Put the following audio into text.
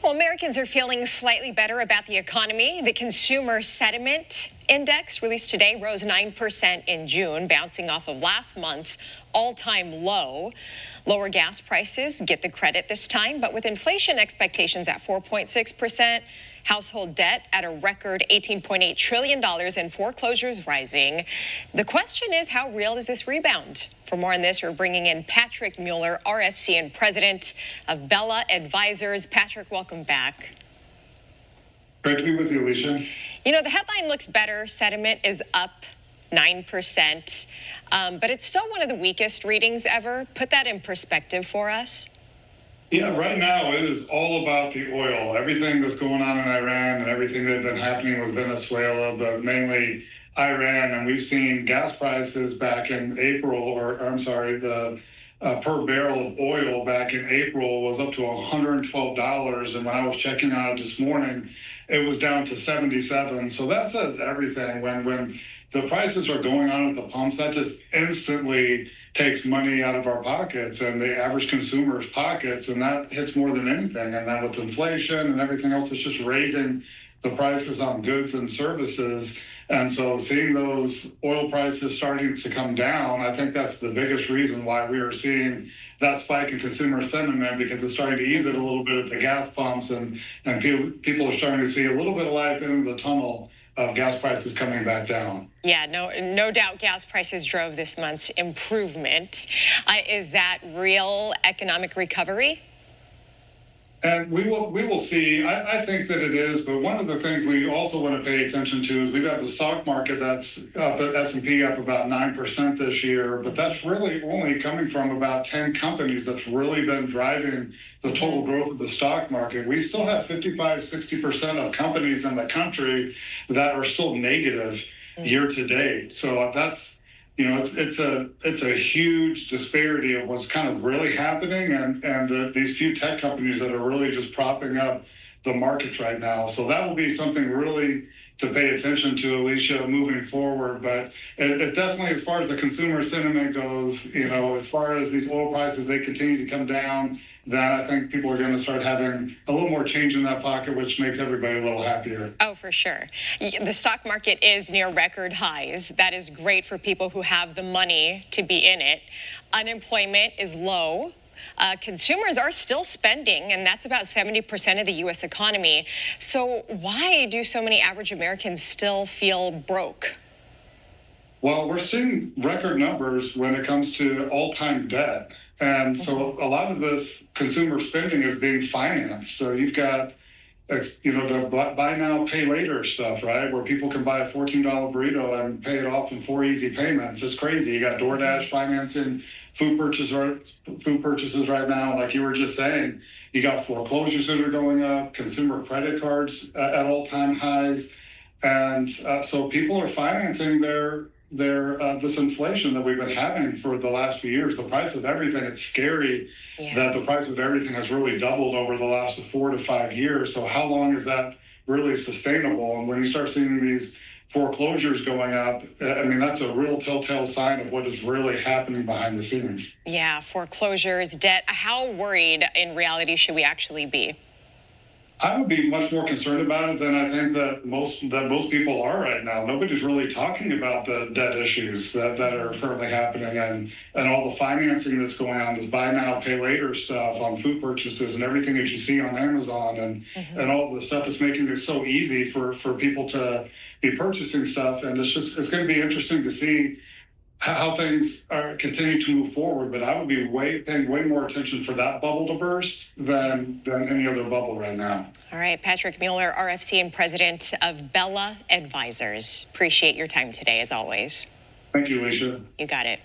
Well, Americans are feeling slightly better about the economy. The Consumer Sentiment Index released today rose 9% in June, bouncing off of last month's all-time low. Lower gas prices get the credit this time, but with inflation expectations at 4.6%, household debt at a record $18.8 trillion and foreclosures rising, the question is, how real is this rebound? For more on this, we're bringing in Patrick Mueller, RFC and president of Bella Advisors. Patrick, welcome back. Great to be with you, Alicia. You know, the headline looks better. Sentiment is up 9%, but it's still one of the weakest readings ever. Put that in perspective for us. Yeah, right now it is all about the oil. Everything that's going on in Iran and everything that's been happening with Venezuela, but mainly Iran. And we've seen gas prices back in April, the per barrel of oil back in April was up to $112. And when I was checking on it this morning, it was down to 77. So that says everything. When the prices are going on at the pumps, that just instantly takes money out of our pockets and the average consumer's pockets, and that hits more than anything. And then with inflation and everything else, it's just raising the prices on goods and services. And so seeing those oil prices starting to come down, I think that's the biggest reason why we are seeing that spike in consumer sentiment, because it's starting to ease it a little bit at the gas pumps, and people are starting to see a little bit of light at the end of the tunnel of gas prices coming back down. Yeah, no doubt gas prices drove this month's improvement. Is that real economic recovery? And we will see. I think that it is, but one of the things we also want to pay attention to is we've got the stock market that's up at S&P up about 9% this year, but that's really only coming from about 10 companies that's really been driving the total growth of the stock market. We still have 55-60% of companies in the country that are still negative year to date. So that's, you know, it's a huge disparity of what's kind of really happening, and these few tech companies that are really just propping up the markets right now. So that will be something really to pay attention to, Alicia, moving forward. But it definitely, as far as the consumer sentiment goes, you know, as far as these oil prices, they continue to come down, then I think people are going to start having a little more change in that pocket, which makes everybody a little happier. Oh, for sure. The stock market is near record highs. That is great for people who have the money to be in it. Unemployment is low. Consumers are still spending, and that's about 70% of the U.S. economy. So why do so many average Americans still feel broke? Well, we're seeing record numbers when it comes to all-time debt. And so a lot of this consumer spending is being financed. So you've got, you know, the buy now, pay later stuff, right? Where people can buy a $14 burrito and pay it off in 4 easy payments. It's crazy. You got DoorDash financing food purchases right now, like you were just saying. You got foreclosures that are going up, consumer credit cards at all-time highs. And so people are financing their this inflation that we've been having for the last few years. The price of everything, it's scary that the price of everything has really doubled over the last 4 to 5 years. So how long is that really sustainable? And when you start seeing these foreclosures going up, I mean, that's a real telltale sign of what is really happening behind the scenes. Yeah, foreclosures, debt. How worried in reality should we actually be? I would be much more concerned about it than I think that most people are right now. Nobody's really talking about the debt issues that are currently happening, and all the financing that's going on, this buy now, pay later stuff on food purchases and everything that you see on Amazon, and all the stuff that's making it so easy for people to be purchasing stuff. And it's going to be interesting to see how things continue to move forward, but I would be paying way more attention for that bubble to burst than any other bubble right now. All right, Patrick Mueller, RFC and president of Bella Advisors. Appreciate your time today, as always. Thank you, Alicia. You got it.